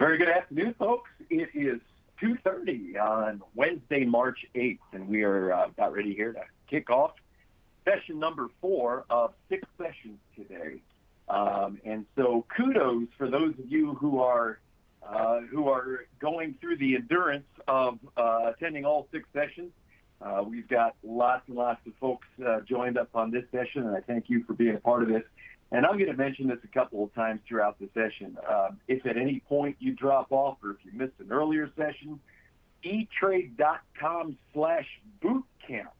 Very good afternoon, folks. It is 2:30 on Wednesday, March 8th, and we are about ready here to kick off session number 4 of 6 sessions today. And so kudos for those of you who are going through the endurance of attending all 6 sessions. We've got lots and lots of folks joined up on this session, and I thank you for being a part of this. And I'm going to mention this a couple of times throughout the session. If at any point you drop off or if you missed an earlier session, etrade.com/bootcamp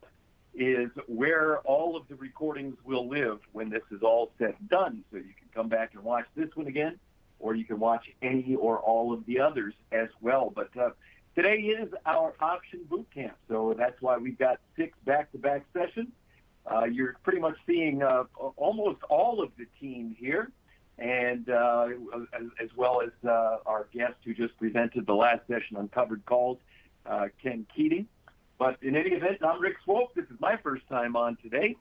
is where all of the recordings will live when this is all said and done. So you can come back and watch this one again, or you can watch any or all of the others as well. But today is our option boot camp, so that's why we've got 6 back-to-back sessions. You're pretty much seeing almost all of the team here, and as well as our guest who just presented the last session on covered calls, Ken Keating. But in any event, I'm Rick Swope. This is my first time on today.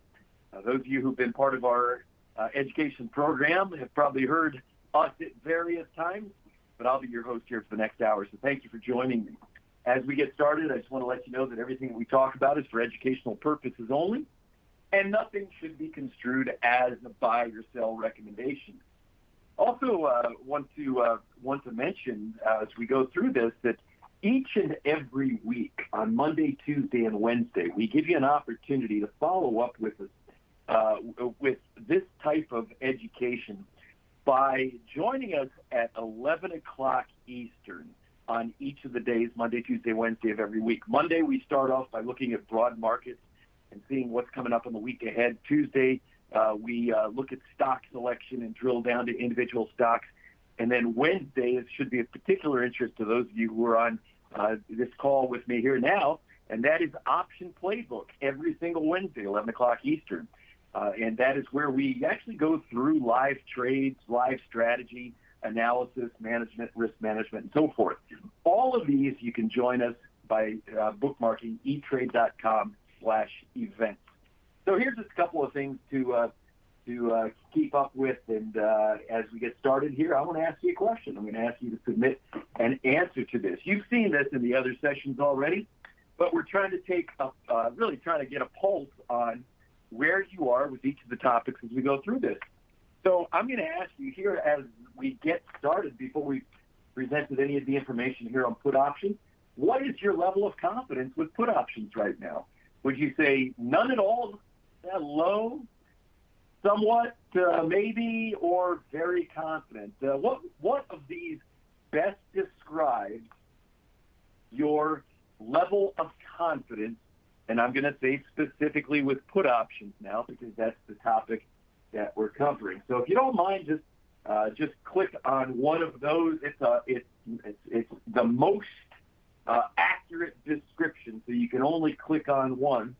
Those of you who've been part of our education program have probably heard us at various times, but I'll be your host here for the next hour, so thank you for joining me. As we get started, I just want to let you know that everything we talk about is for educational purposes only, and nothing should be construed as a buy or sell recommendation. Also, want to mention as we go through this that each and every week on Monday, Tuesday, and Wednesday, we give you an opportunity to follow up with us with this type of education by joining us at 11 o'clock Eastern on each of the days, Monday, Tuesday, Wednesday of every week. Monday, we start off by looking at broad markets and seeing what's coming up in the week ahead. Tuesday, we look at stock selection and drill down to individual stocks. And then Wednesday, it should be of particular interest to those of you who are on this call with me here now, and that is Option Playbook every single Wednesday, 11 o'clock Eastern. And that is where we actually go through live trades, live strategy, analysis, management, risk management, and so forth. All of these, you can join us by bookmarking etrade.com/events. So here's just a couple of things to keep up with, and as we get started here, I want to ask you a question. I'm going to ask you to submit an answer to this. You've seen this in the other sessions already, but we're trying to take really trying to get a pulse on where you are with each of the topics as we go through this. So I'm going to ask you here as we get started, before we presented any of the information here on put options, what is your level of confidence with put options right now? Would you say none at all, low, somewhat, maybe, or very confident? What of these best describes your level of confidence? And I'm going to say specifically with put options now, because that's the topic that we're covering. So if you don't mind, just click on one of those. It's the most accurate description, so you can only click on one.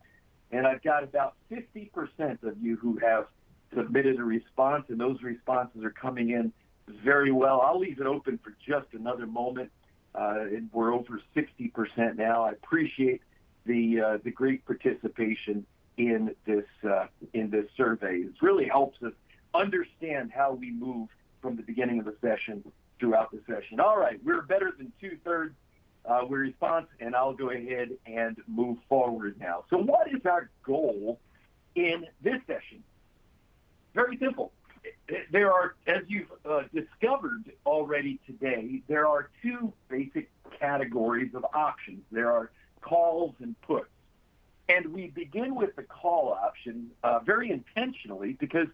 And I've got about 50% of you who have submitted a response, and those responses are coming in very well. I'll leave it open for just another moment. And we're over 60% now. I appreciate the great participation in this survey. It really helps us understand how we move from the beginning of the session throughout the session. All right, we're better than 2/3 response, and I'll go ahead and move forward now. So what is our goal in this session? Very simple. There are, as you've discovered already today, there are 2 basic categories of options. There are calls and puts. And we begin with the call option very intentionally because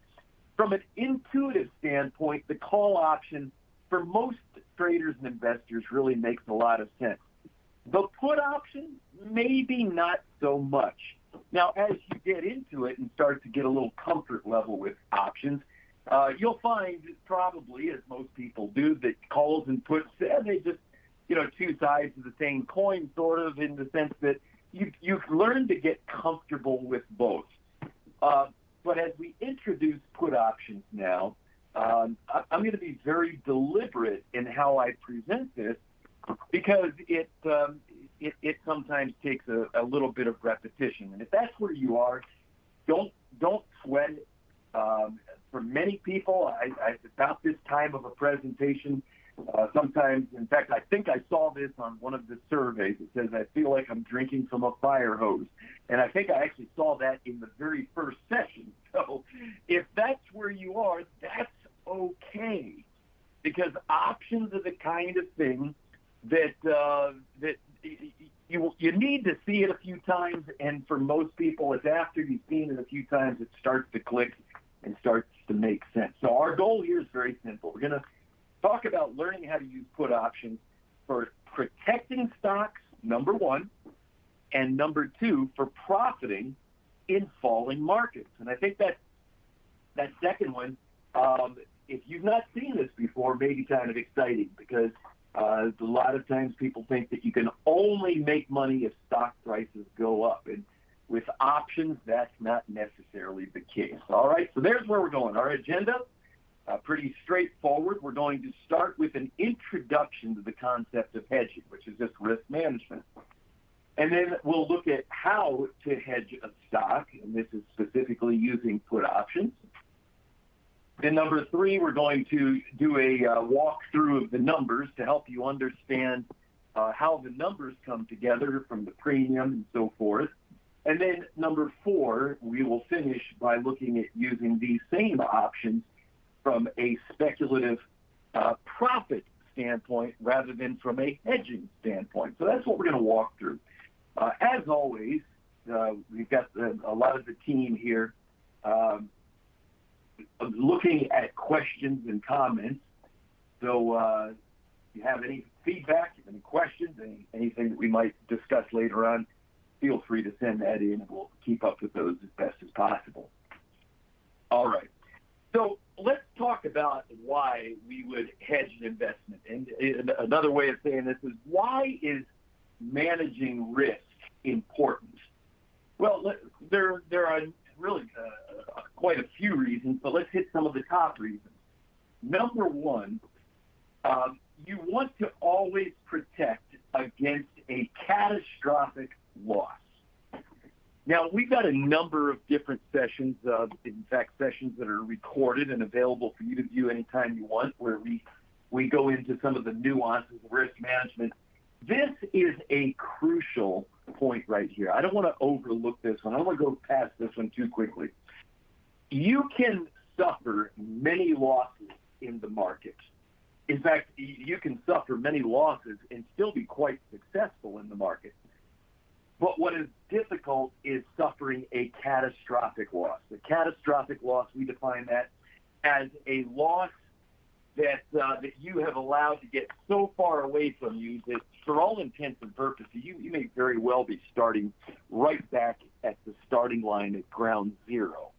from an intuitive standpoint, the call option for most traders and investors really makes a lot of sense. The put option, maybe not so much. Now, as you get into it and start to get a little comfort level with options, you'll find probably, as most people do, that calls and puts, they just, 2 sides of the same coin, sort of, in the sense that you've learned to get comfortable with both. But as we introduce put options now, I'm going to be very deliberate in how I present this because it sometimes takes a little bit of repetition. And if that's where you are, don't sweat it. For many people, about this time of a presentation, Sometimes, in fact, I think I saw this on one of the surveys. It says, I feel like I'm drinking from a fire hose. And I think I actually saw that in the very first session. So if that's where you are, that's okay. Because options are the kind of thing that you need to see it a few times. And for most people, it's after you've seen it a few times, it starts to click and starts to make sense. So our goal here is very simple. We're going to talk about learning how to use put options for protecting stocks, number one, and number two, for profiting in falling markets. And I think that second one, if you've not seen this before, may be kind of exciting because a lot of times people think that you can only make money if stock prices go up. And with options, that's not necessarily the case. All right, so there's where we're going. Our agenda, pretty straightforward. We're going to start with an introduction to the concept of hedging, which is just risk management. And then we'll look at how to hedge a stock, and this is specifically using put options. Then number three, we're going to do a walkthrough of the numbers to help you understand how the numbers come together from the premium and so forth. And then number four, we will finish by looking at using these same options from a speculative profit standpoint rather than from a hedging standpoint. So that's what we're going to walk through. As always, we've got a lot of the team here looking at questions and comments. So if you have any feedback, any questions, anything that we might discuss later on, feel free to send that in, and we'll keep up with those as best as possible. All right. So let's talk about why we would hedge an investment. And another way of saying this is, why is managing risk important? Well, there are really quite a few reasons, but let's hit some of the top reasons. Number one, you want to always protect against a catastrophic loss. Now, we've got a number of different sessions, in fact, sessions that are recorded and available for you to view anytime you want, where we go into some of the nuances of risk management. This is a crucial point right here. I don't want to overlook this one. I don't want to go past this one too quickly. You can suffer many losses in the market. In fact, you can suffer many losses and still be quite successful in the market. But what is difficult is suffering a catastrophic loss. The catastrophic loss, we define that as a loss that you have allowed to get so far away from you that, for all intents and purposes, you may very well be starting right back at the starting line at ground zero.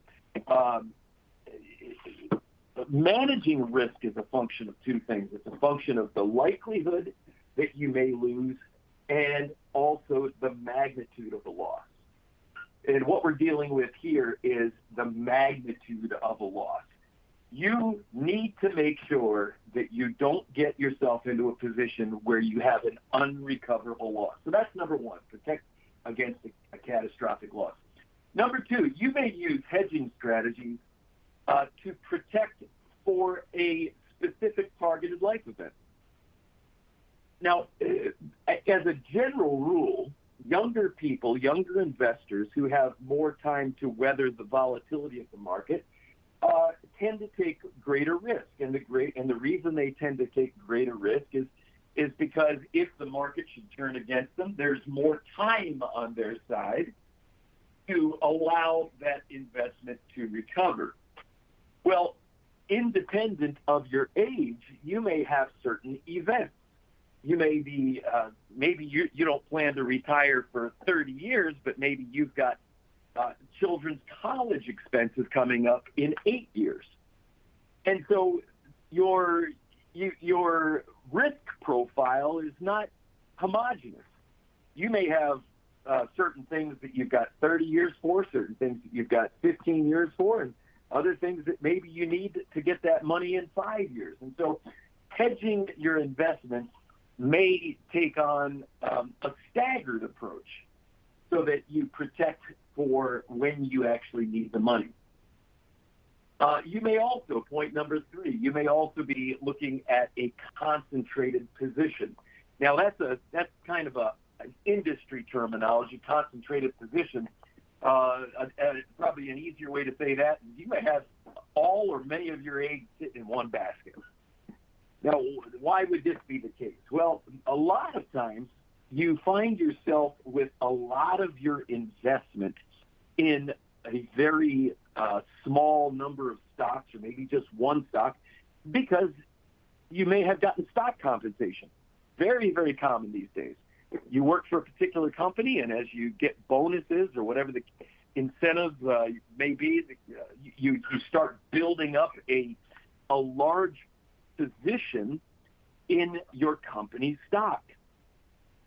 Managing risk is a function of two things. It's a function of the likelihood that you may lose and also the magnitude of the loss. And what we're dealing with here is the magnitude of a loss. You need to make sure that you don't get yourself into a position where you have an unrecoverable loss. So that's number one, protect against a catastrophic loss. Number two, you may use hedging strategies to protect for a specific targeted life event. Now, as a general rule, younger people, younger investors who have more time to weather the volatility of the market tend to take greater risk. And the reason they tend to take greater risk is because if the market should turn against them, there's more time on their side to allow that investment to recover. Well, independent of your age, you may have certain events. You may be, maybe you don't plan to retire for 30 years, but maybe you've got children's college expenses coming up in 8 years. And so your risk profile is not homogeneous. You may have certain things that you've got 30 years for, certain things that you've got 15 years for, and other things that maybe you need to get that money in 5 years. And so hedging your investments may take on a staggered approach so that you protect for when you actually need the money. You may also, point number 3, you may also be looking at a concentrated position. Now, that's kind of an industry terminology, concentrated position. Probably an easier way to say that is you may have all or many of your eggs sitting in one basket. Now, why would this be the case? Well, a lot of times you find yourself with a lot of your investment in a very small number of stocks, or maybe just one stock, because you may have gotten stock compensation. Very, very common these days. You work for a particular company, and as you get bonuses or whatever the incentive may be, you start building up a large position in your company's stock.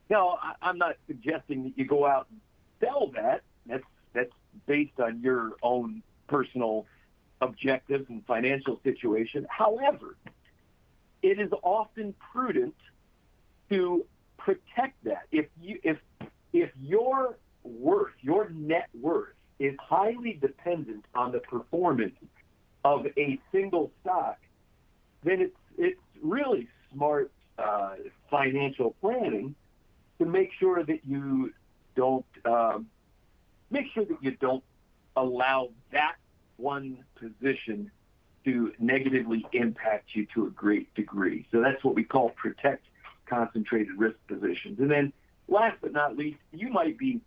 Now, I'm not suggesting that you go out and sell that. That's based on your own personal objectives and financial situation. However, it is often prudent to protect that. If your worth, your net worth, is highly dependent on the performance of a single stock, then it's really smart financial planning to make sure that you don't allow that one position to negatively impact you to a great degree. So that's what we call protect concentrated risk positions. And then last but not least, you might be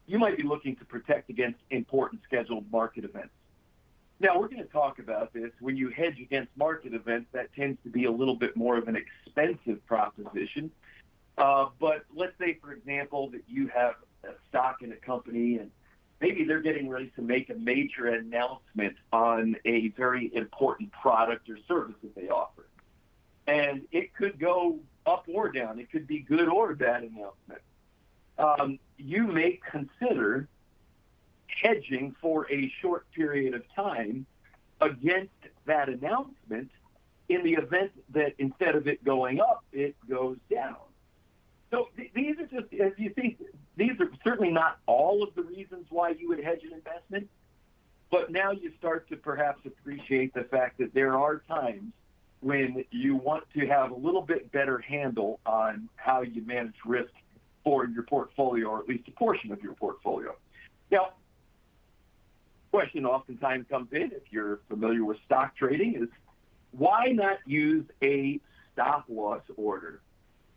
looking to protect against important scheduled market events. Now, we're going to talk about this. When you hedge against market events, that tends to be a little bit more of an expensive proposition. But let's say, for example, that you have a stock in a company and maybe they're getting ready to make a major announcement on a very important product or service that they offer. And it could go up or down. It could be good or bad announcement. You may consider hedging for a short period of time against that announcement in the event that instead of it going up, it goes down. So these are just, as you see, these are certainly not all of the reasons why you would hedge an investment, but now you start to perhaps appreciate the fact that there are times when you want to have a little bit better handle on how you manage risk for your portfolio, or at least a portion of your portfolio. Now, question oftentimes comes in, if you're familiar with stock trading, is why not use a stop loss order?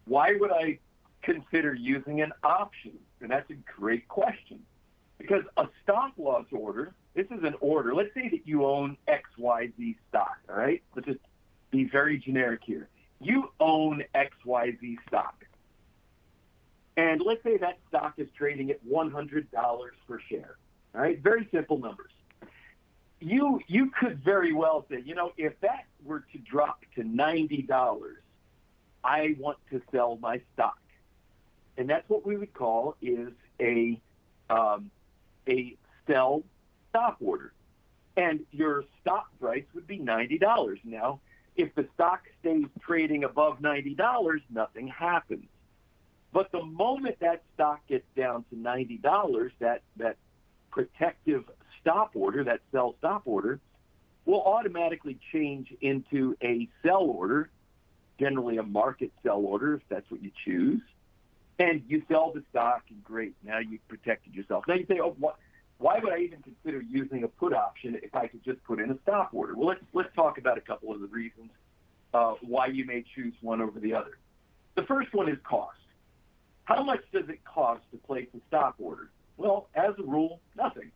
Why would I consider using an option? And that's a great question, because a stop loss order, this is an order. Let's say that you own XYZ stock, all right? Let's just be very generic here. You own XYZ stock. And let's say that stock is trading at $100 per share, all right? Very simple numbers. You could very well say, if that were to drop to $90, I want to sell my stock. And that's what we would call is a sell stop order. And your stop price would be $90. Now, if the stock stays trading above $90, nothing happens. But the moment that stock gets down to $90, that protective stop order, that sell stop order, will automatically change into a sell order, generally a market sell order if that's what you choose. And you sell the stock, and great, now you've protected yourself. Now you say, why would I even consider using a put option if I could just put in a stop order? Well, let's talk about a couple of the reasons why you may choose one over the other. The first one is cost. How much does it cost to place a stop order? Well, as a rule, nothing.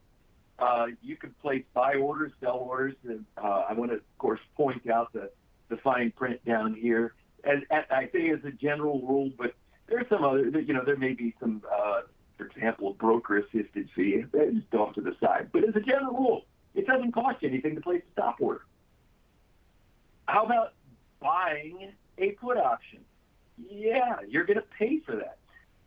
You can place buy orders, sell orders, and I want to, of course, point out the fine print down here. As I say as a general rule, but there's some other, there may be some, for example, a broker-assisted fee. Just off to the side. But as a general rule, it doesn't cost you anything to place a stop order. How about buying a put option? Yeah, you're going to pay for that.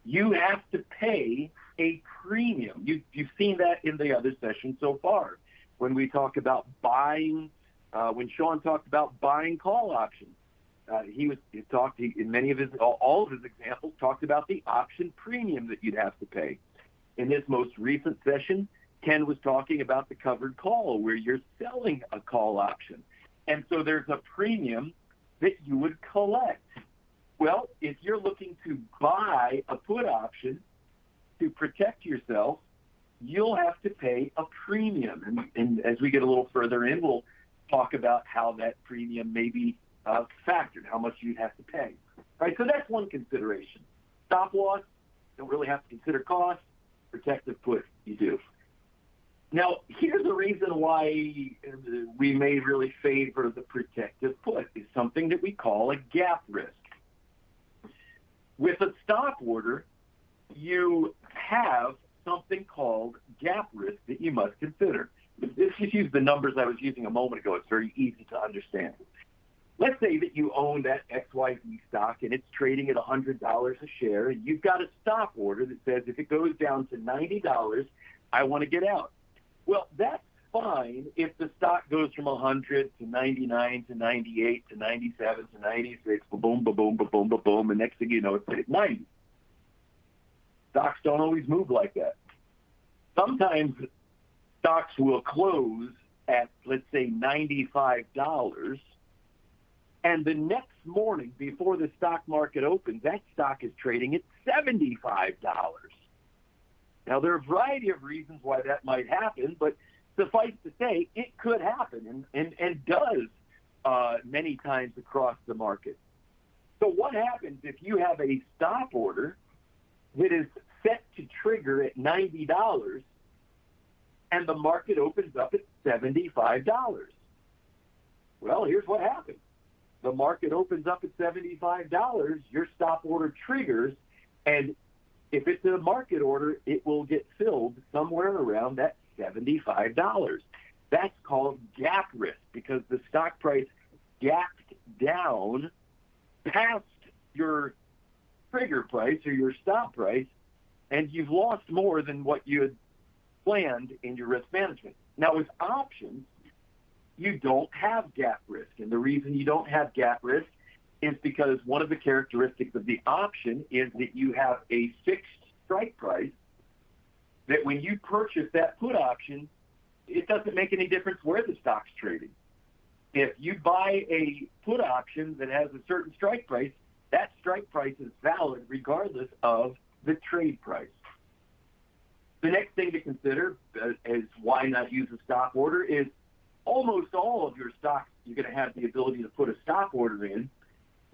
You have to pay a premium. You've seen that in the other session so far. When we talk about buying, when Sean talked about buying call options, he talked in many of his, all of his examples, talked about the option premium that you'd have to pay. In this most recent session, Ken was talking about the covered call where you're selling a call option. And so there's a premium that you would collect. Well, if you're looking to buy a put option to protect yourself, you'll have to pay a premium. And as we get a little further in, we'll talk about how that premium may be factored, how much you'd have to pay. Right? So that's one consideration. Stop loss, don't really have to consider cost. Protective put, you do. Now, here's the reason why we may really favor the protective put is something that we call a gap risk. With a stop order, you have something called gap risk that you must consider. Let's just use the numbers I was using a moment ago. It's very easy to understand. Let's say that you own that XYZ stock and it's trading at $100 a share, and you've got a stop order that says if it goes down to $90, I want to get out. Well, that's fine if the stock goes from 100 to 99 to 98 to 97 to 96, boom, boom, boom, boom, boom, boom, and next thing you know, it's at 90. Stocks don't always move like that. Sometimes stocks will close at, let's say, $95, and the next morning before the stock market opens, that stock is trading at $75. Now, there are a variety of reasons why that might happen, but suffice to say, it could happen and does many times across the market. So what happens if you have a stop order that is set to trigger at $90 and the market opens up at $75? Well, here's what happens. The market opens up at $75, your stop order triggers, and if it's a market order, it will get filled somewhere around that $75. That's called gap risk because the stock price gapped down past your trigger price or your stop price, and you've lost more than what you had planned in your risk management. Now, with options, you don't have gap risk. And the reason you don't have gap risk is because one of the characteristics of the option is that you have a fixed strike price that when you purchase that put option, it doesn't make any difference where the stock's trading. If you buy a put option that has a certain strike price, that strike price is valid regardless of the trade price. The next thing to consider is why not use a stop order is almost all of your stocks you're going to have the ability to put a stop order in,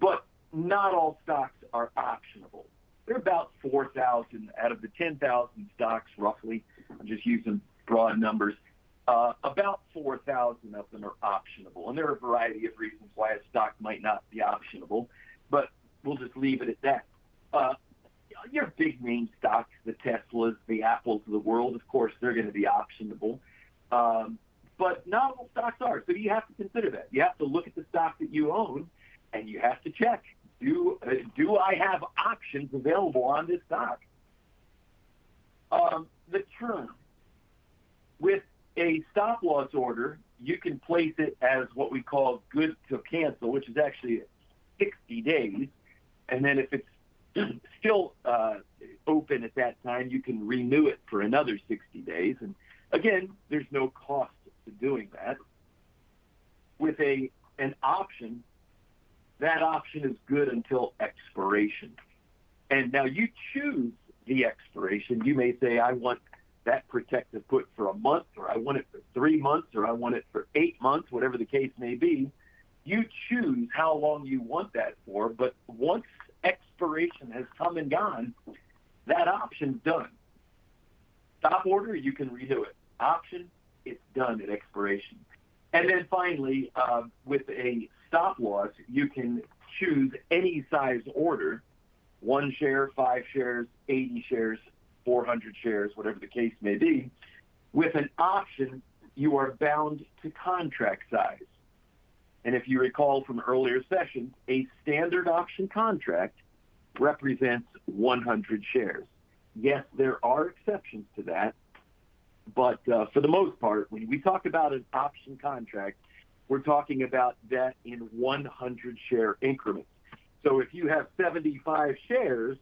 but not all stocks are optionable. There are about 4,000 out of the 10,000 stocks, roughly. I'm just using broad numbers. About 4,000 of them are optionable, and there are a variety of reasons why a stock might not be optionable, but we'll just leave it at that. Your big name stocks, the Teslas, the Apples of the world, of course, they're going to be optionable. But not all stocks are, so you have to consider that. You have to look at the stock that you own, and you have to check, do I have options available on this stock? The term. With a stop loss order, you can place it as what we call good to cancel, which is actually 60 days. And then if it's still open at that time, you can renew it for another 60 days. And again, there's no cost to doing that. With an option, that option is good until expiration. And now you choose the expiration. You may say, I want that protective put for a month, or I want it for 3 months, or I want it for 8 months, whatever the case may be. You choose how long you want that for, but once expiration has come and gone, that option's done. Stop order, you can renew it. Option, it's done at expiration. And then finally, with a stop loss, you can choose any size order, 1 share, 5 shares, 80 shares, 400 shares, whatever the case may be. With an option, you are bound to contract size. And if you recall from earlier sessions, a standard option contract represents 100 shares. Yes, there are exceptions to that, but for the most part, when we talk about an option contract, we're talking about that in 100 share increments. So if you have 75 shares,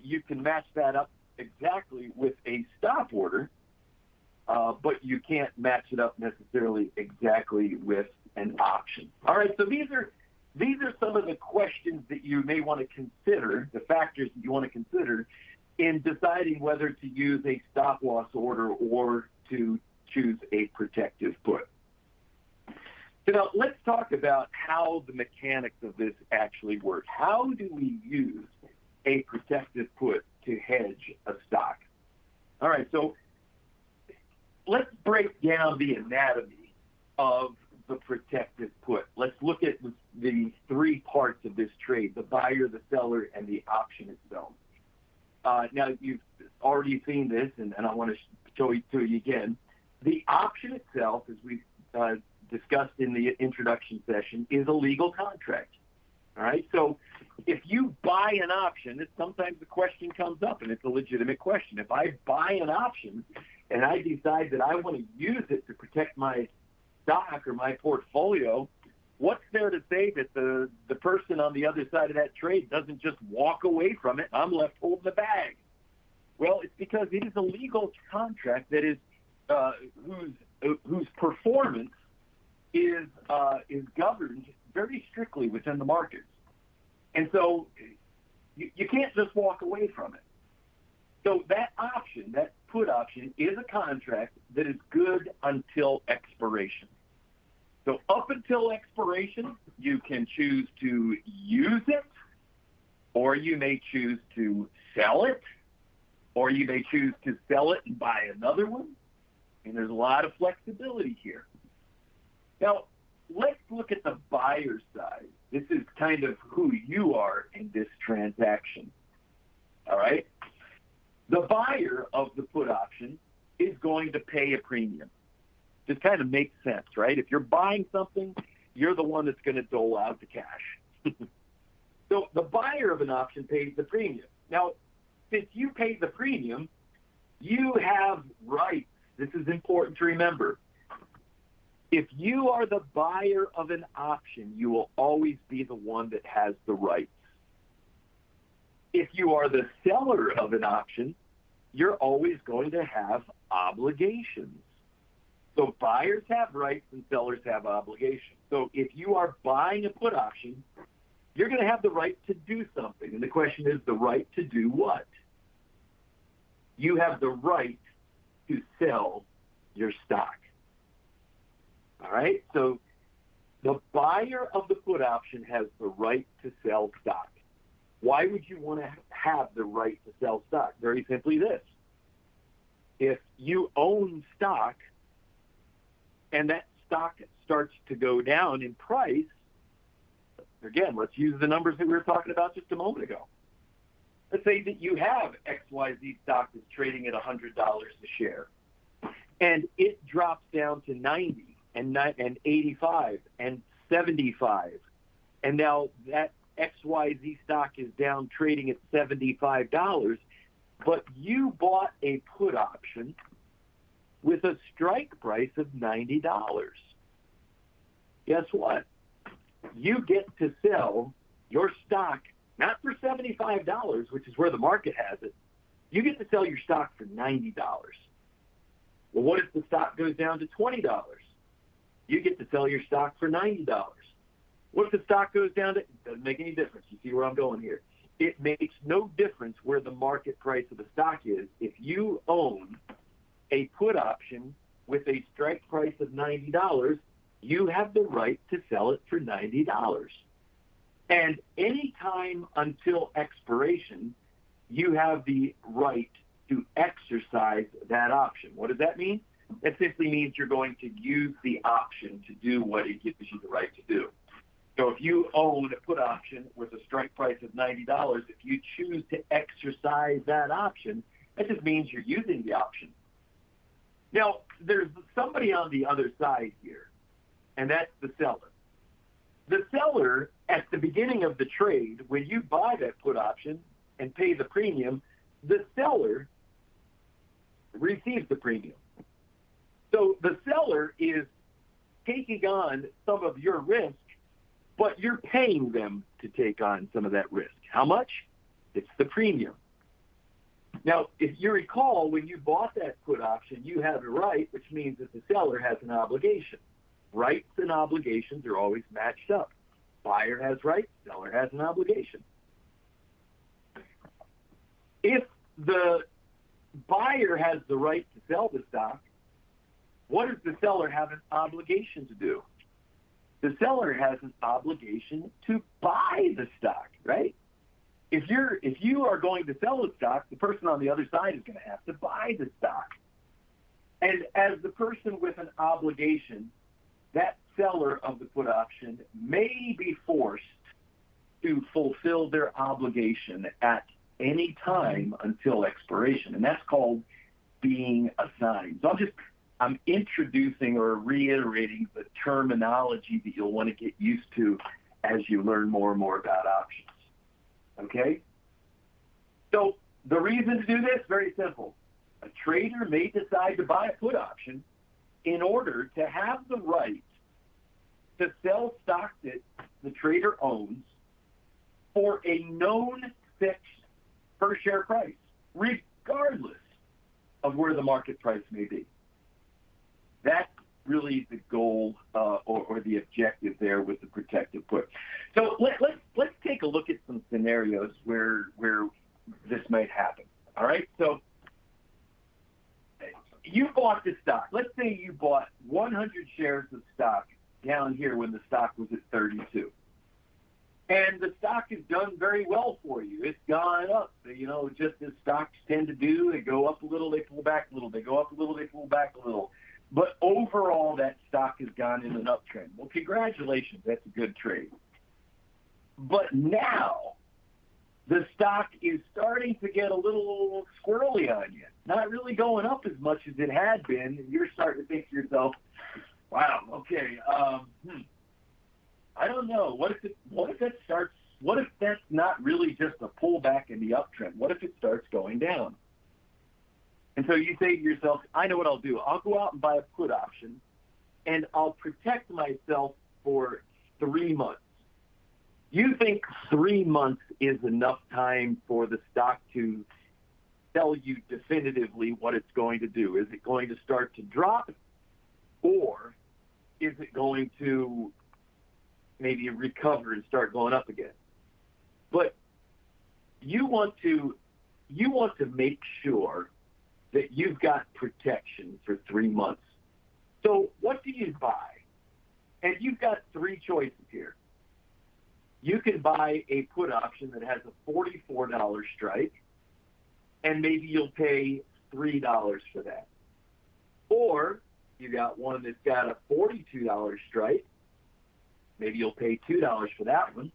you can match that up exactly with a stop order but you can't match it up necessarily exactly with an option. All right, so these are some of the questions that you may want to consider, the factors that you want to consider in deciding whether to use a stop-loss order or to choose a protective put. So now let's talk about how the mechanics of this actually work. How do we use a protective put to hedge a stock? All right, so let's break down the anatomy of the protective put. Let's look at the three parts of this trade: the buyer, the seller, and the option itself. Now, you've already seen this, and I want to show it to you again. The option itself, as we discussed in the introduction session, is a legal contract. All right, so if you buy an option, sometimes the question comes up, and it's a legitimate question. If I buy an option and I decide that I want to use it to protect my stock or my portfolio, what's there to say that the person on the other side of that trade doesn't just walk away from it and I'm left holding the bag? Well, it's because it is a legal contract that is whose performance is governed very strictly within the markets. And so you can't just walk away from it. So that option, that put option, is a contract that is good until expiration. So up until expiration, you can choose to use it, or you may choose to sell it, or you may choose to sell it and buy another one. And there's a lot of flexibility here. Now, let's look at the buyer's side. This is kind of who you are in this transaction. All right? The buyer of the put option is going to pay a premium. Just kind of makes sense, right? If you're buying something, you're the one that's going to dole out the cash. So the buyer of an option pays the premium. Now, since you pay the premium, you have rights. This is important to remember. If you are the buyer of an option, you will always be the one that has the rights. If you are the seller of an option, you're always going to have obligations. So buyers have rights and sellers have obligations. So if you are buying a put option, you're going to have the right to do something. And the question is, the right to do what? You have the right to sell your stock. All right? So the buyer of the put option has the right to sell stock. Why would you want to have the right to sell stock? Very simply this. If you own stock and that stock starts to go down in price, again, let's use the numbers that we were talking about just a moment ago. Let's say that you have XYZ stock that's trading at $100 a share, and it drops down to 90 and 85 and 75, and now that XYZ stock is down trading at $75, but you bought a put option with a strike price of $90. Guess what? You get to sell your stock not for $75, which is where the market has it. You get to sell your stock for $90. Well, what if the stock goes down to $20? You get to sell your stock for $90. What if the stock goes down to, it doesn't make any difference. You see where I'm going here. It makes no difference where the market price of the stock is. If you own a put option with a strike price of $90, you have the right to sell it for $90. And any time until expiration, you have the right to exercise that option. What does that mean? That simply means you're going to use the option to do what it gives you the right to do. So if you own a put option with a strike price of $90, if you choose to exercise that option, that just means you're using the option. Now, there's somebody on the other side here, and that's the seller. The seller, at the beginning of the trade, when you buy that put option and pay the premium, the seller receives the premium. So the seller is taking on some of your risk, but you're paying them to take on some of that risk. How much? It's the premium. Now, if you recall, when you bought that put option, you have a right, which means that the seller has an obligation. Rights and obligations are always matched up. Buyer has rights, seller has an obligation. If the buyer has the right to sell the stock, what does the seller have an obligation to do? The seller has an obligation to buy the stock, right? If you are going to sell the stock, the person on the other side is going to have to buy the stock. And as the person with an obligation, that seller of the put option may be forced to fulfill their obligation at any time until expiration, and that's called being assigned. So I'm introducing or reiterating the terminology that you'll want to get used to as you learn more and more about options. Okay? So the reason to do this, very simple. A trader may decide to buy a put option in order to have the right to sell stock that the trader owns for a known fixed per share price, regardless of where the market price may be. That's really the goal or the objective there with the protective put. So let's take a look at some scenarios where this might happen. All right. So you bought the stock. Let's say you bought 100 shares of stock down here when the stock was at 32. And the stock has done very well for you. It's gone up, just as stocks tend to do. They go up a little, they pull back a little. They go up a little, they pull back a little. But overall, that stock has gone in an uptrend. Well, congratulations. That's a good trade. But now, the stock is starting to get a little squirrely on you. Not really going up as much as it had been. And you're starting to think to yourself, wow, okay, I don't know. What if that's not really just a pullback in the uptrend? What if it starts going down? And so you say to yourself, I know what I'll do. I'll go out and buy a put option, and I'll protect myself for 3 months. You think 3 months is enough time for the stock to tell you definitively what it's going to do? Is it going to start to drop, or is it going to maybe recover and start going up again? But you want to make sure that you've got protection for 3 months. So what do you buy? And you've got 3 choices here. You can buy a put option that has a $44 strike, and maybe you'll pay $3 for that. Or you got one that's got a $42 strike. Maybe you'll pay $2 for that one.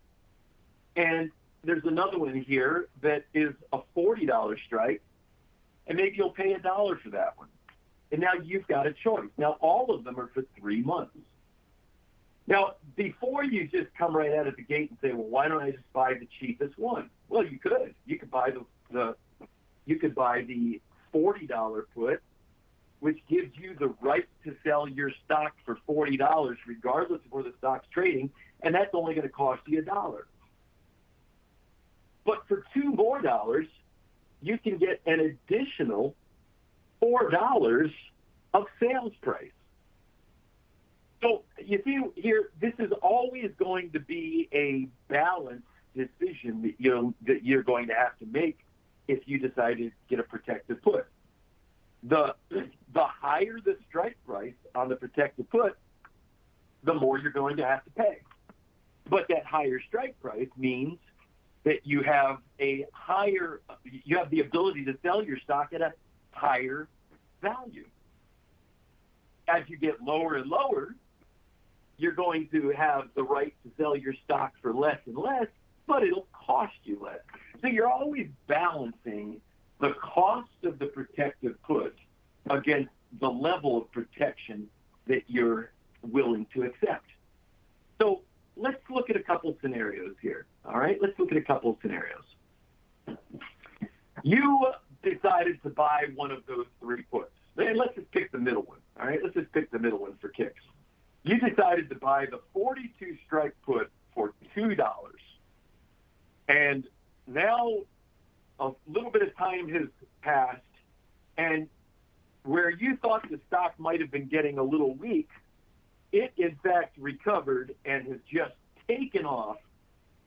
And there's another one here that is a $40 strike, and maybe you'll pay $1 for that one. And now you've got a choice. Now, all of them are for 3 months. Now, before you just come right out of the gate and say, well, why don't I just buy the cheapest one? Well, you could. You could buy the $40 put, which gives you the right to sell your stock for $40 regardless of where the stock's trading, and that's only going to cost you $1. But for $2 more, you can get an additional $4 of sales price. So you see here, this is always going to be a balanced decision that you're going to have to make if you decide to get a protective put. The higher the strike price on the protective put, the more you're going to have to pay. But that higher strike price means that you have the ability to sell your stock at a higher value. As you get lower and lower, you're going to have the right to sell your stock for less and less, but it'll cost you less. So you're always balancing the cost of the protective put against the level of protection that you're willing to accept. So let's look at a couple scenarios here. All right, let's look at a couple of scenarios. You decided to buy one of those 3 puts. And let's just pick the middle one. All right, let's just pick the middle one for kicks. You decided to buy the 42 strike put for $2. And now a little bit of time has passed, and where you thought the stock might have been getting a little weak, it in fact recovered and has just taken off.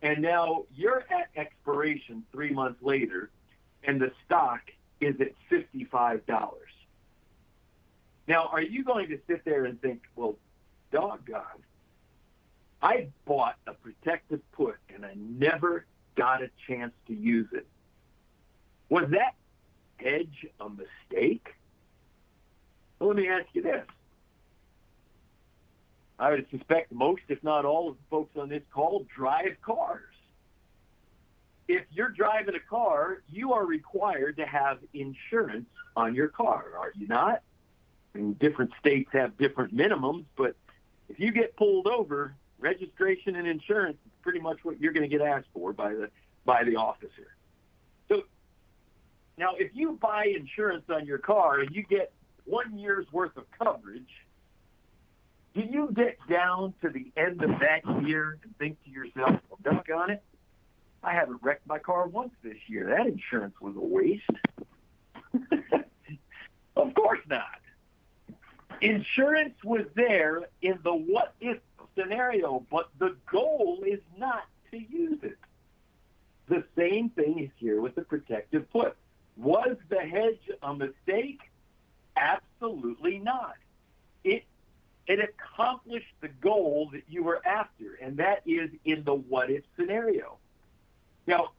And now you're at expiration 3 months later, and the stock is at $55. Now, are you going to sit there and think, well, doggone, I bought a protective put and I never got a chance to use it? Was that hedge a mistake? Well, let me ask you this. I would suspect most, if not all, of the folks on this call drive cars. If you're driving a car, you are required to have insurance on your car, are you not? And different states have different minimums, but if you get pulled over, registration and insurance is pretty much what you're going to get asked for by the officer. So now, if you buy insurance on your car and you get 1 year's worth of coverage, do you get down to the end of that year and think to yourself, well, doggone it, I haven't wrecked my car once this year. That insurance was a waste. Of course not. Insurance was there in the what-if scenario, but the goal is not to use it. The same thing is here with the protective put. Was the hedge a mistake? Absolutely not. It accomplished the goal that you were after, and that is in the what-if scenario. Now,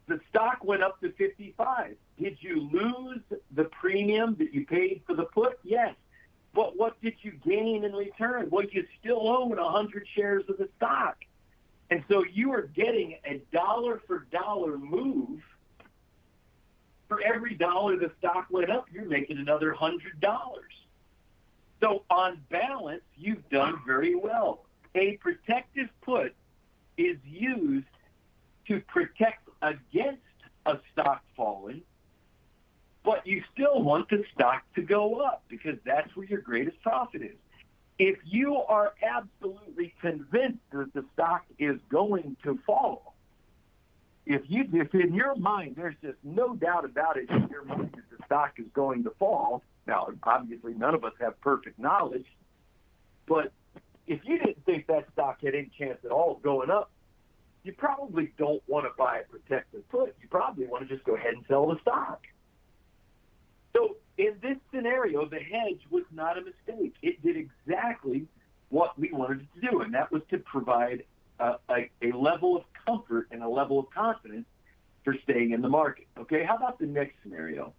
the stock went up to 55. Did you lose the premium that you paid for the put? Yes. But what did you gain in return? Well, you still own 100 shares of the stock. And so you are getting a dollar-for-dollar move. For every dollar the stock went up, you're making another $100. So on balance, you've done very well. A protective put is used to protect against a stock falling, but you still want the stock to go up because that's where your greatest profit is. If you are absolutely convinced that the stock is going to fall, if in your mind there's just no doubt about it in your mind that the stock is going to fall, now obviously none of us have perfect knowledge, but if you didn't think that stock had any chance at all of going up, you probably don't want to buy a protective put. You probably want to just go ahead and sell the stock. So in this scenario, the hedge was not a mistake. It did exactly what we wanted it to do, and that was to provide a level of comfort and a level of confidence for staying in the market. Okay, how about the next scenario?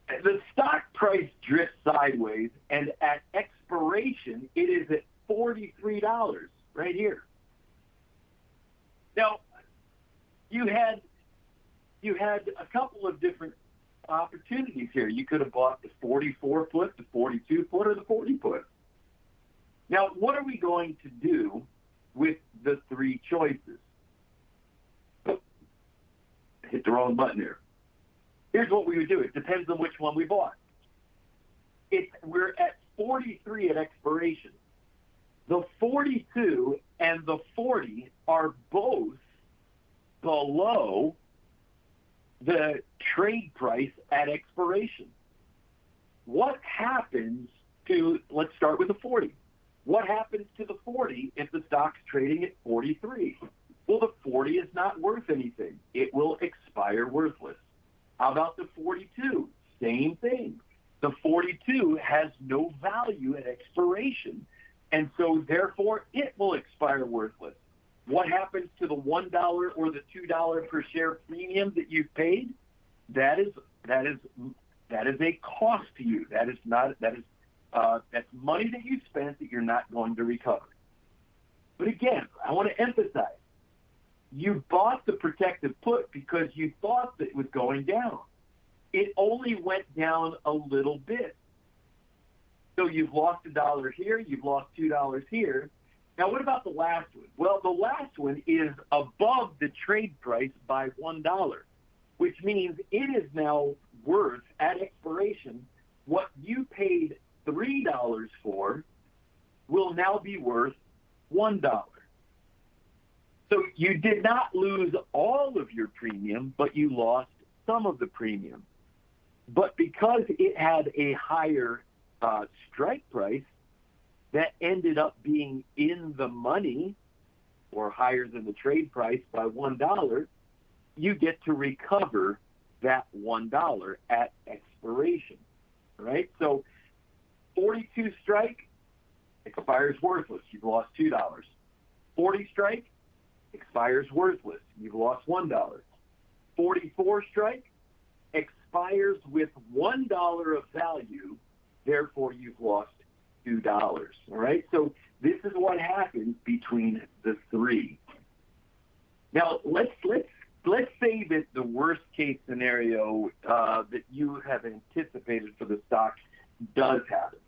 The stock price drifts sideways, and at expiration, it is at $43 right here. Now, you had a couple of different opportunities here. You could have bought the 44 put, the 42 put, or the 40 put. Now, what are we going to do with the three choices? Oh, hit the wrong button here. Here's what we would do. It depends on which one we bought. We're at 43 at expiration. The 42 and the 40 are both below the trade price at expiration. What happens to, let's start with the 40. What happens to the 40 if the stock's trading at 43? Well, the 40 is not worth anything. It will expire worthless. How about the 42? Same thing. The 42 has no value at expiration, and so therefore it will expire worthless. What happens to the $1 or the $2 per share premium that you've paid? That is a cost to you. That's money that you spent that you're not going to recover. But again, I want to emphasize, you bought the protective put because you thought that it was going down. It only went down a little bit. So you've lost $1 here, you've lost $2 here. Now, what about the last one? Well, the last one is above the trade price by $1, which means it is now worth, at expiration, what you paid $3 for will now be worth $1. So you did not lose all of your premium, but you lost some of the premium. But because it had a higher strike price that ended up being in the money or higher than the trade price by $1, you get to recover that $1 at expiration, right? So 42 strike expires worthless. You've lost $2. 40 strike expires worthless. You've lost $1. 44 strike expires with $1 of value. Therefore, you've lost $2. All right. So this is what happens between the three. Now let's say that the worst case scenario that you have anticipated for the stock does happen.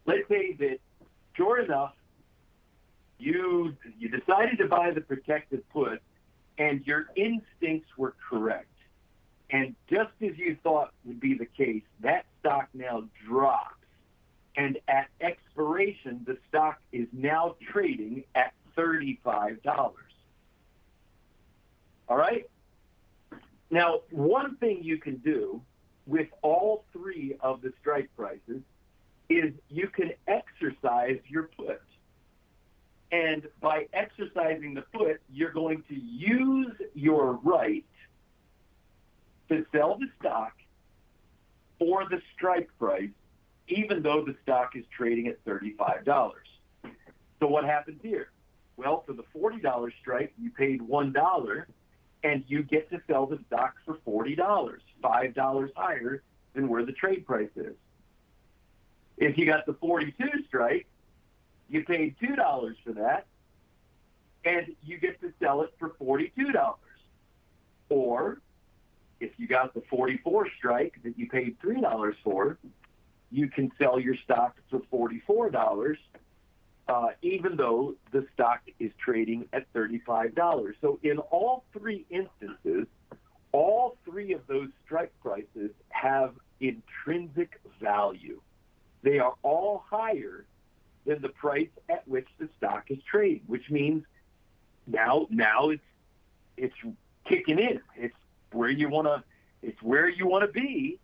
Let's say that, sure enough, you decided to buy the protected put, and your instincts were correct. And just as you thought would be the case, that stock now drops. And at expiration, the stock is now trading at $35. All right? Now, one thing you can do with all three of the strike prices is you can exercise your put. And by exercising the put, you're going to use your right to sell the stock for the strike price, even though the stock is trading at $35. So what happens here? Well, for the $40 strike, you paid $1, and you get to sell the stock for $40, $5 higher than where the trade price is. If you got the 42 strike, you paid $2 for that, and you get to sell it for $42. Or if you got the 44 strike that you paid $3 for, you can sell your stock for $44, even though the stock is trading at $35. So in all three instances, all three of those strike prices have intrinsic value. They are all higher than the price at which the stock is trading, which means now it's kicking in. It's where you want to be,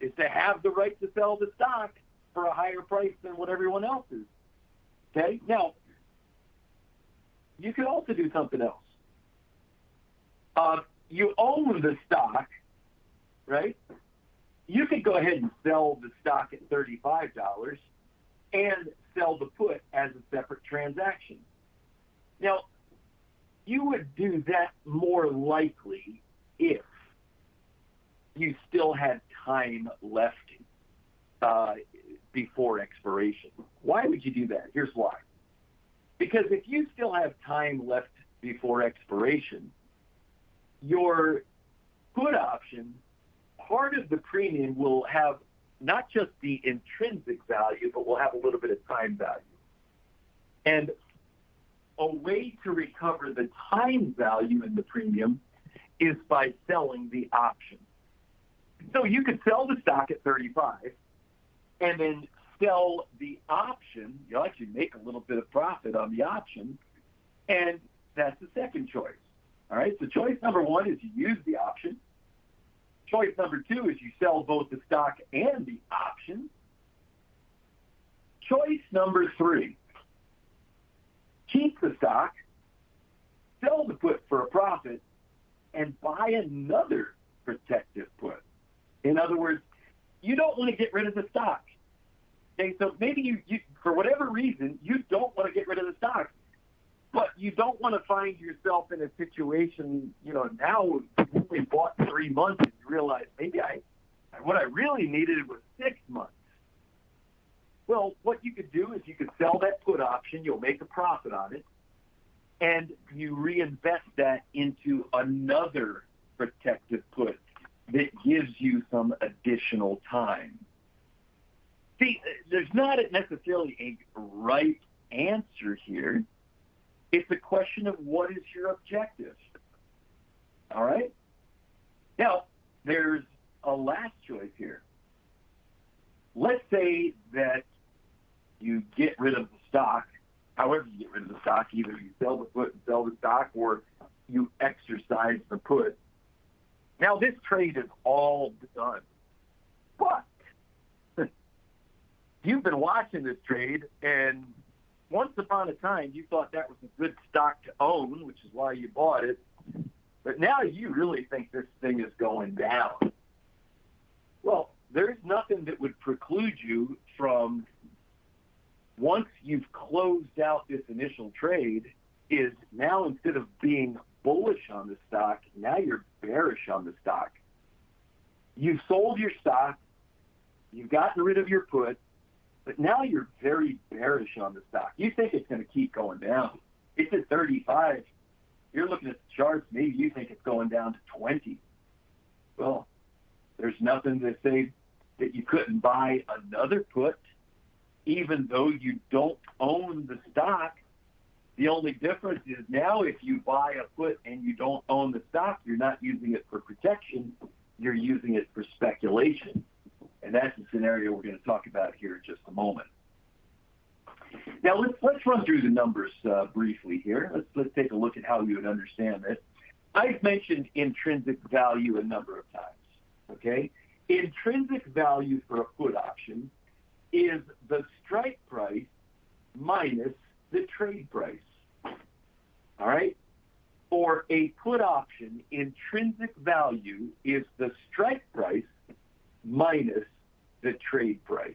is to have the right to sell the stock for a higher price than what everyone else is. Okay? Now, you can also do something else. You own the stock, right? You could go ahead and sell the stock at $35 and sell the put as a separate transaction. Now, you would do that more likely if you still had time left before expiration. Why would you do that? Here's why. Because if you still have time left before expiration, your put option, part of the premium will have not just the intrinsic value, but will have a little bit of time value. And a way to recover the time value in the premium is by selling the option. So you could sell the stock at $35 and then sell the option. You'll actually make a little bit of profit on the option, and that's the second choice. All right, so choice number one is you use the option. Choice number two is you sell both the stock and the option. Choice number three, keep the stock, sell the put for a profit, and buy another protective put. In other words, you don't want to get rid of the stock. Okay, so maybe you for whatever reason, you don't want to get rid of the stock, but you don't want to find yourself in a situation, now you only bought 3 months and you realize maybe what I really needed was 6 months. Well, what you could do is you could sell that put option, you'll make a profit on it, and you reinvest that into another protective put that gives you some additional time. See, there's not necessarily a right answer here. It's a question of what is your objective. All right? Now, there's a last choice here. Let's say that you get rid of the stock. However you get rid of the stock, either you sell the put and sell the stock, or you exercise the put. Now, this trade is all done, but you've been watching this trade, and once upon a time, you thought that was a good stock to own, which is why you bought it. But now you really think this thing is going down. Well, there's nothing that would preclude you from, once you've closed out this initial trade, is now instead of being bullish on the stock, now you're bearish on the stock. You've sold your stock, you've gotten rid of your put, but now you're very bearish on the stock. You think it's going to keep going down. It's at 35. You're looking at the charts, maybe you think it's going down to 20. Well, there's nothing to say that you couldn't buy another put, even though you don't own the stock. The only difference is now if you buy a put and you don't own the stock, you're not using it for protection, you're using it for speculation. And that's the scenario we're going to talk about here in just a moment. Now let's run through the numbers briefly here. Let's take a look at how you would understand this. I've mentioned intrinsic value a number of times. Okay, intrinsic value for a put option is the strike price minus the trade price. All right? For a put option, intrinsic value is the strike price minus the trade price,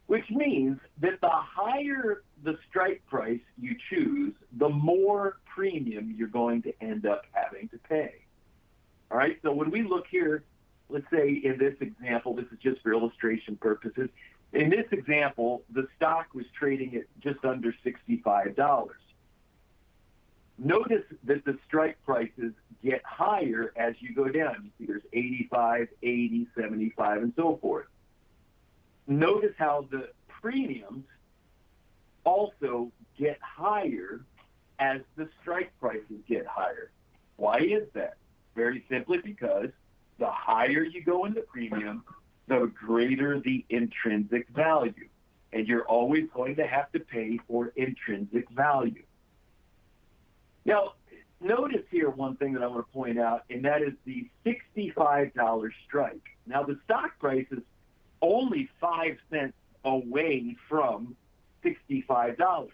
which means that the higher the strike price you choose, the more premium you're going to end up having to pay. All right? So when we look here, let's say in this example, this is just for illustration purposes. In this example, the stock was trading at just under $65. Notice that the strike prices get higher as you go down. You see there's 85, 80, 75, and so forth. Notice how the premiums also get higher as the strike prices get higher. Why is that? Very simply because the higher you go in the premium, the greater the intrinsic value. And you're always going to have to pay for intrinsic value. Now, notice here one thing that I want to point out, and that is the $65 strike. Now, the stock price is only 5 cents away from $65.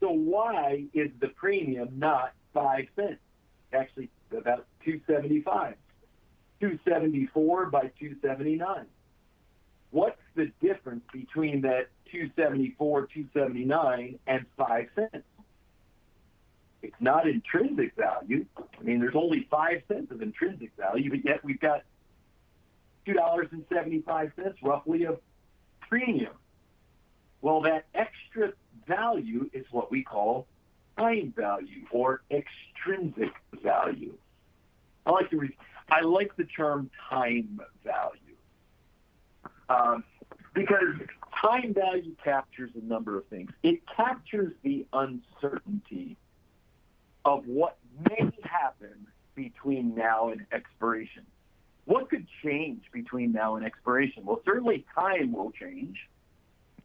So why is the premium not 5 cents? Actually, about $2.75. $2.74 by $2.79. What's the difference between that $2.74, $2.79, and 5 cents? It's not intrinsic value. I mean, there's only 5 cents of intrinsic value, but yet we've got $2.75 roughly of premium. Well, that extra value is what we call time value or extrinsic value. I like the term time value because time value captures a number of things. It captures the uncertainty of what may happen between now and expiration. What could change between now and expiration? Well, certainly time will change.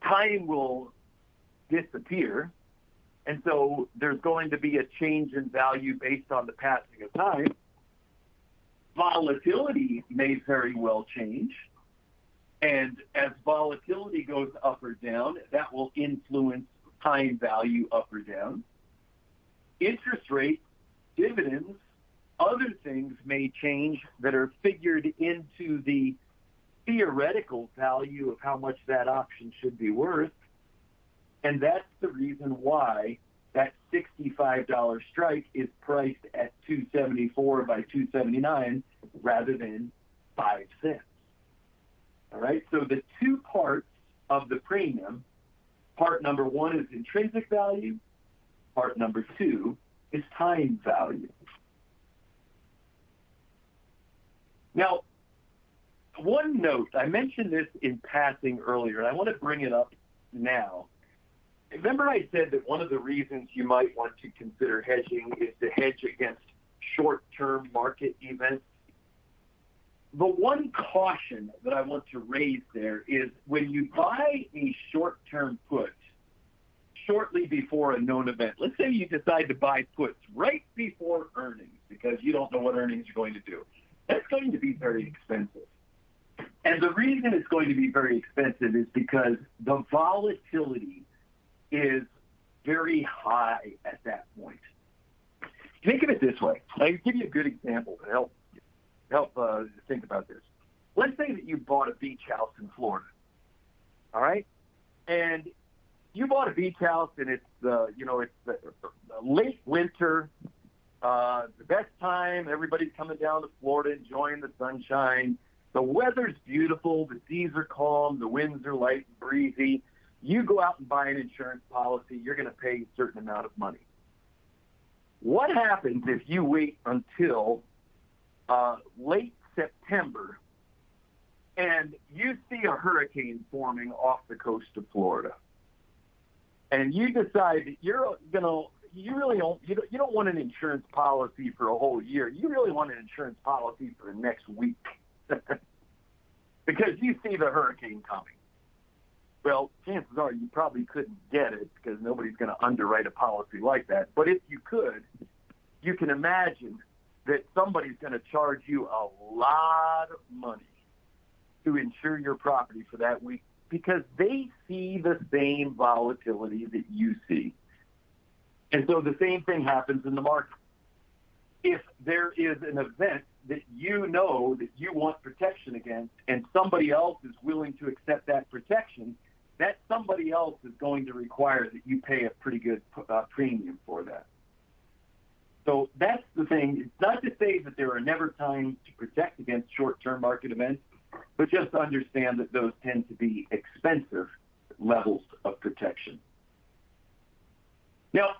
Time will disappear. And so there's going to be a change in value based on the passing of time. Volatility may very well change. And as volatility goes up or down, that will influence time value up or down. Interest rates, dividends, other things may change that are figured into the theoretical value of how much that option should be worth. And that's the reason why that $65 strike is priced at $2.74 by $2.79 rather than 5 cents. All right, so the two parts of the premium, part number one is intrinsic value, part number two is time value. Now, one note, I mentioned this in passing earlier, and I want to bring it up now. Remember I said that one of the reasons you might want to consider hedging is to hedge against short-term market events? The one caution that I want to raise there is when you buy a short-term put shortly before a known event, let's say you decide to buy puts right before earnings, because you don't know what earnings are going to do. That's going to be very expensive. And the reason it's going to be very expensive is because the volatility is very high at that point. Think of it this way. I'll give you a good example to help think about this. Let's say that you bought a beach house in Florida, all right? And you bought a beach house, and it's the late winter, the best time. Everybody's coming down to Florida, enjoying the sunshine. The weather's beautiful. The seas are calm. The winds are light and breezy. You go out and buy an insurance policy. You're going to pay a certain amount of money. What happens if you wait until late September and you see a hurricane forming off the coast of Florida, and you decide that you don't want an insurance policy for a whole year. You really want an insurance policy for the next week because you see the hurricane coming. Well, chances are you probably couldn't get it because nobody's going to underwrite a policy like that. But if you could, you can imagine that somebody's going to charge you a lot of money to insure your property for that week because they see the same volatility that you see. And so the same thing happens in the market. If there is an event that you know that you want protection against and somebody else is willing to accept that protection, that somebody else is going to require that you pay a pretty good premium for that. So that's the thing. It's not to say that there are never times to protect against short-term market events, but just to understand that those tend to be expensive levels of protection. Now,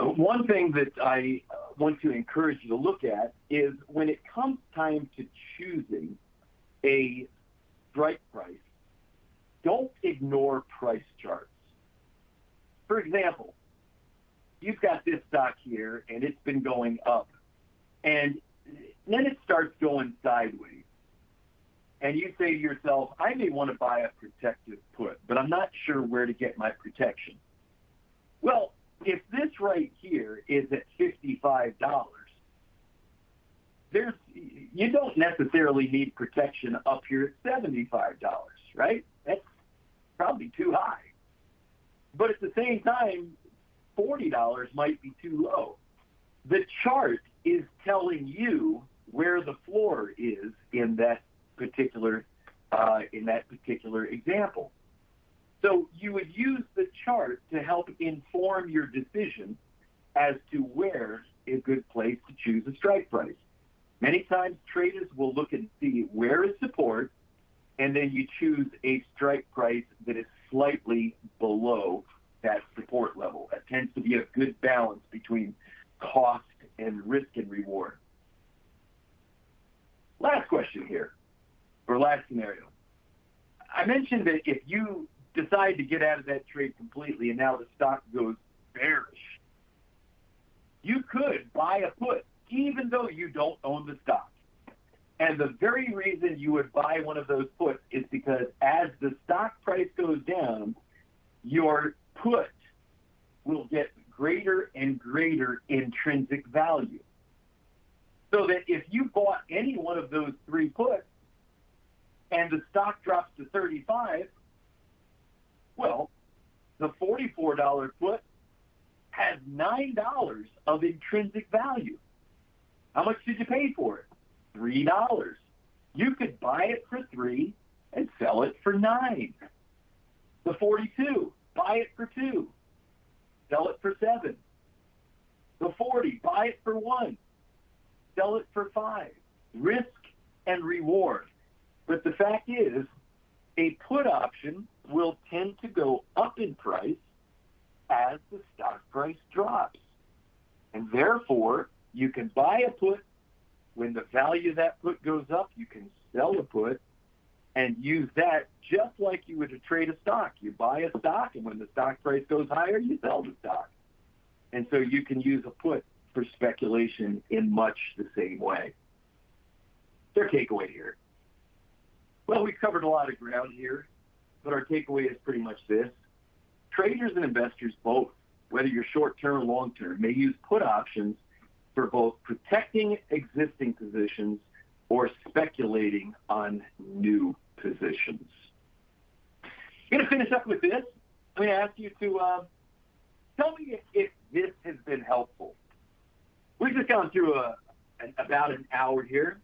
one thing that I want to encourage you to look at is when it comes time to choosing a strike price, don't ignore price charts. For example, you've got this stock here and it's been going up and then it starts going sideways. And you say to yourself, I may want to buy a protective put, but I'm not sure where to get my protection. Well, if this right here is at $55, you don't necessarily need protection up here at $75, right? That's probably too high. But at the same time, $40 might be too low. The chart is telling you where the floor is in that particular example. So you would use the chart to help inform your decision as to where a good place to choose a strike price. Many times traders will look and see where is support, and then you choose a strike price that is slightly below that support level. That tends to be a good balance between cost and risk and reward. Last question here, or last scenario. I mentioned that if you decide to get out of that trade completely and now the stock goes bearish, you could buy a put even though you don't own the stock. And the very reason you would buy one of those puts is because as the stock price goes down, your put will get greater and greater intrinsic value. So that if you bought any one of those three puts and the stock drops to 35, well, the $44 put has $9 of intrinsic value. How much did you pay for it? $3. You could buy it for $3 and sell it for $9. The 42, buy it for $2, sell it for $7. The 40, buy it for $1, sell it for $5. Risk and reward. But the fact is, a put option will tend to go up in price as the stock price drops. And therefore, you can buy a put. When the value of that put goes up, you can sell a put and use that just like you would trade a stock. You buy a stock, and when the stock price goes higher, you sell the stock. And so you can use a put for speculation in much the same way. Their takeaway here. Well, we've covered a lot of ground here, but our takeaway is pretty much this. Traders and investors both, whether you're short-term or long-term, may use put options for both protecting existing positions or speculating on new positions. I'm going to finish up with this. I'm going to ask you to tell me if this has been helpful. We've just gone through about an hour here.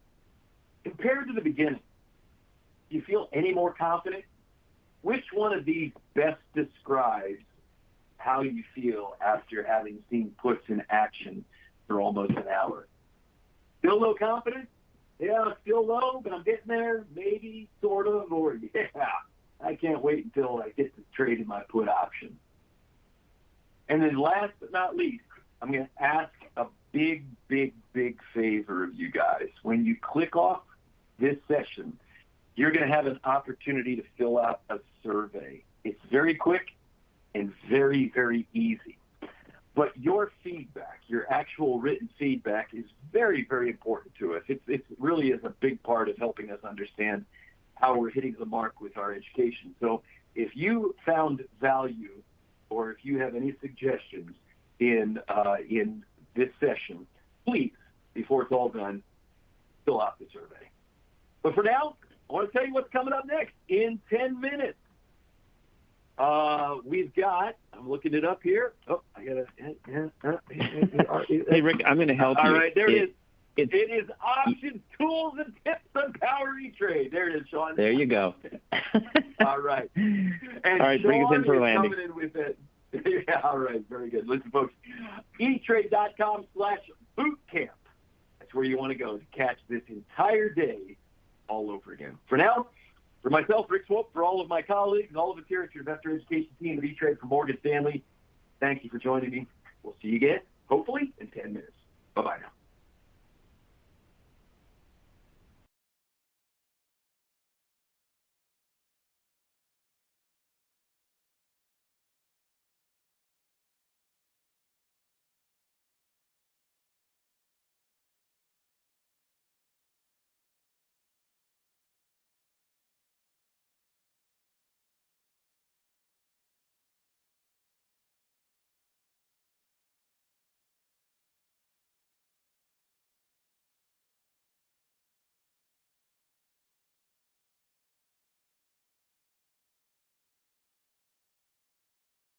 Compared to the beginning, do you feel any more confident? Which one of these best describes how you feel after having seen puts in action for almost an hour? Still low confidence? Yeah, still low, but I'm getting there. Maybe, sort of, or yeah, I can't wait until I get to trade in my put option. And then last but not least, I'm going to ask a big, big, big favor of you guys. When you click off this session, you're going to have an opportunity to fill out a survey. It's very quick and very, very easy. But your feedback, your actual written feedback, is very, very important to us. It really is a big part of helping us understand how we're hitting the mark with our education. So if you found value or if you have any suggestions in this session, please, before it's all done, fill out the survey. But for now, I want to tell you what's coming up next in 10 minutes. We've got, I'm looking it up here. Oh, I got to. Hey, Rick, I'm going to help you. All right, there it is. It is options, tools, and tips on Power E-Trade. There it is, Sean. There you go. All right. And all right, Sean bring us in for a landing. coming in with it. Yeah, all right, very good. Listen, folks, etrade.com/bootcamp. That's where you want to go to catch this entire day all over again. For now, for myself, Rick Swope, for all of my colleagues, and all of us here at your investor education team at E-Trade from Morgan Stanley, thank you for joining me. We'll see you again, hopefully, in 10 minutes. Bye-bye now.